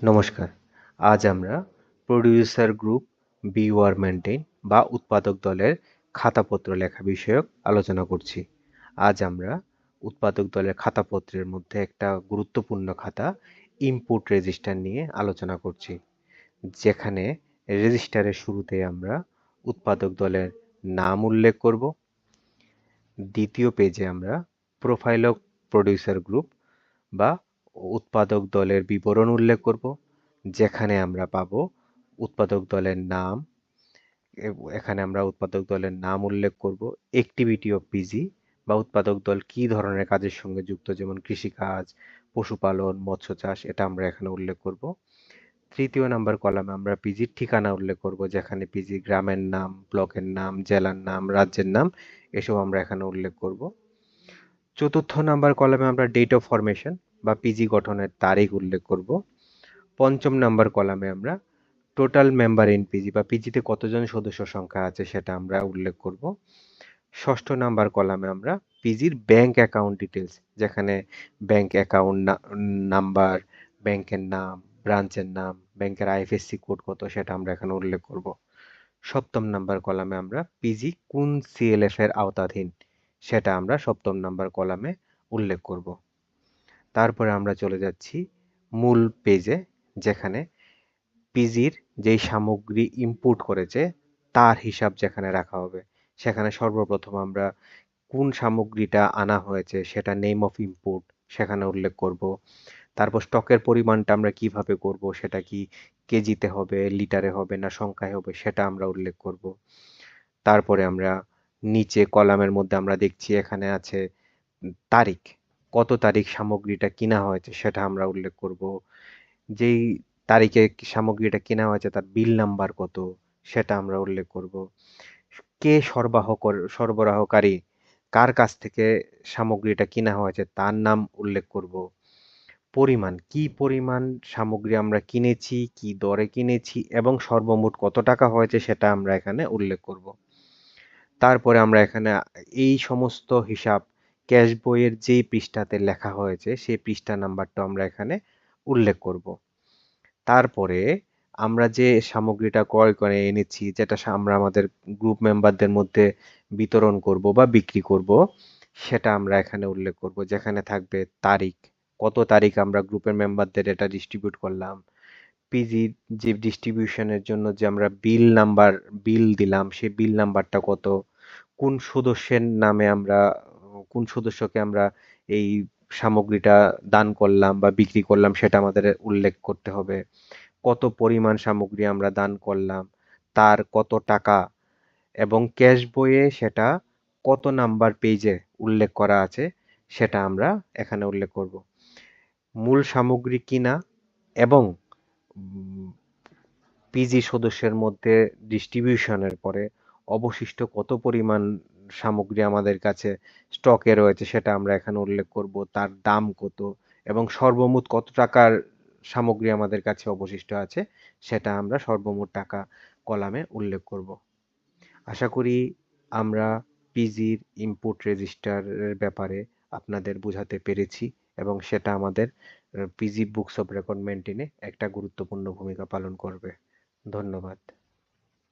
নমস্কার। আজ আমরা প্রোডিউসার গ্রুপ বি ওয়ার মেইনটেইন বা উৎপাদক দলের খাতাপত্র লেখা বিষয়ক আলোচনা করছি। আজ আমরা উৎপাদক দলের খাতাপত্রের মধ্যে একটা গুরুত্বপূর্ণ খাতা ইনপুট রেজিস্টার নিয়ে আলোচনা করছি, যেখানে রেজিস্টারের শুরুতে আমরা উৎপাদক দলের নাম উল্লেখ করব। দ্বিতীয় পেজে আমরা প্রোফাইল অফ প্রোডিউসার গ্রুপ বা উৎপাদক দলের বিবরণ উল্লেখ করব, যেখানে আমরা পাবো উৎপাদক দলের নাম। এখানে আমরা উৎপাদক দলের নাম উল্লেখ করব, অ্যাক্টিভিটি অফ পিজি বা উৎপাদক দল কি ধরনের কাজের সঙ্গে যুক্ত, যেমন কৃষিকাজ, পশুপালন, মৎস্য চাষ, এটা আমরা এখানে উল্লেখ করব। তৃতীয় নাম্বার কলামে আমরা পিজির ঠিকানা উল্লেখ করব, যেখানে পিজি গ্রামের নাম, ব্লকের নাম, জেলার নাম, রাজ্যের নাম, এসব আমরা এখানে উল্লেখ করব। চতুর্থ নাম্বার কলামে আমরা ডেট অফ ফরমেশন বা পিজি গঠনের তারিখ উল্লেখ করব। পঞ্চম নাম্বার কলামে আমরা টোটাল মেম্বার ইন পিজি বা পিজিতে কতজন সদস্য সংখ্যা আছে সেটা আমরা উল্লেখ করব। ষষ্ঠ নাম্বার কলামে আমরা পিজির ব্যাংক অ্যাকাউন্ট ডিটেলস, যেখানে ব্যাংক অ্যাকাউন্ট নাম্বার, ব্যাংকের নাম, ব্রাঞ্চের নাম, ব্যাংকের আইএফএসসি কোড কত সেটা আমরা এখানে উল্লেখ করব। সপ্তম নাম্বার কলামে আমরা পিজি কোন সিএলএফ এর আওতাধীন সেটা আমরা সপ্তম নাম্বার কলামে উল্লেখ করব। তারপরে আমরা চলে যাচ্ছি মূল পেজে, যেখানে পিজির যেই সামগ্রী ইনপুট করেছে তার হিসাব যেখানে রাখা হবে। সেখানে সর্বপ্রথম আমরা কোন সামগ্রীটা আনা হয়েছে সেটা নেম অফ ইনপুট সেখানে উল্লেখ করব। তারপর স্টকের পরিমাণটা আমরা কিভাবে করব, সেটা কি কেজিতে হবে, লিটারে হবে, না সংখ্যায় হবে, সেটা আমরা উল্লেখ করব। তারপরে আমরা নিচে কলামের মধ্যে আমরা দেখছি এখানে আছে তারিখ, কত তারিখ সামগ্রীটা কিনা হয়েছে সেটা আমরা উল্লেখ করব। যেই তারিখে সামগ্রীটা কেনা হয়েছে তার বিল নাম্বার কত সেটা আমরা উল্লেখ করব। কে সরবরাহকারী, কার কাছ থেকে সামগ্রীটা কিনা হয়েছে তার নাম উল্লেখ করব। পরিমাণ, কি পরিমাণ সামগ্রী আমরা কিনেছি, কি দরে কিনেছি এবং সর্বমোট কত টাকা হয়েছে সেটা আমরা এখানে উল্লেখ করব। তারপরে আমরা এখানে এই সমস্ত হিসাব ক্যাশ বইয়ের যেই পৃষ্ঠাতে লেখা হয়েছে সেই পৃষ্ঠা নাম্বারটা আমরা এখানে উল্লেখ করব। তারপরে আমরা যে সামগ্রীটা ক্রয় করে এনেছি, যেটা আমরা আমাদের গ্রুপ মেম্বারদের মধ্যে বিতরণ করব বা বিক্রি করব, সেটা আমরা এখানে উল্লেখ করব, যেখানে থাকবে তারিখ, কত তারিখ আমরা গ্রুপের মেম্বারদের এটা ডিস্ট্রিবিউট করলাম, পিজি যে ডিস্ট্রিবিউশনের জন্য যে আমরা বিল দিলাম সেই বিল নাম্বারটা কত, কোন সদস্যের নামে আমরা, কোন সদস্যকে আমরা এই সামগ্রীটা দান করলাম বা বিক্রি করলাম সেটা আমাদের উল্লেখ করতে হবে, কত পরিমাণ সামগ্রী আমরা দান করলাম, তার কত টাকা, এবং ক্যাশ বইয়ে সেটা কত নাম্বার পেজে উল্লেখ করা আছে সেটা আমরা এখানে উল্লেখ করব। মূল সামগ্রী কিনা এবং পিজি সদস্যের মধ্যে ডিস্ট্রিবিউশনের পরে অবশিষ্ট কত পরিমাণ সামগ্রী আমাদের কাছে স্টকে রয়েছে সেটা আমরা এখানে উল্লেখ করব, তার দাম কত এবং সর্বমোট কত টাকার সামগ্রী আমাদের কাছে অবশিষ্ট আছে সেটা আমরা সর্বমোট টাকা কলামে উল্লেখ করব। আশা করি আমরা পিজির ইনপুট রেজিস্টারের ব্যাপারে আপনাদের বোঝাতে পেরেছি এবং সেটা আমাদের পিজি বুকস অফ রেকর্ড মেনটেনে একটা গুরুত্বপূর্ণ ভূমিকা পালন করবে। ধন্যবাদ।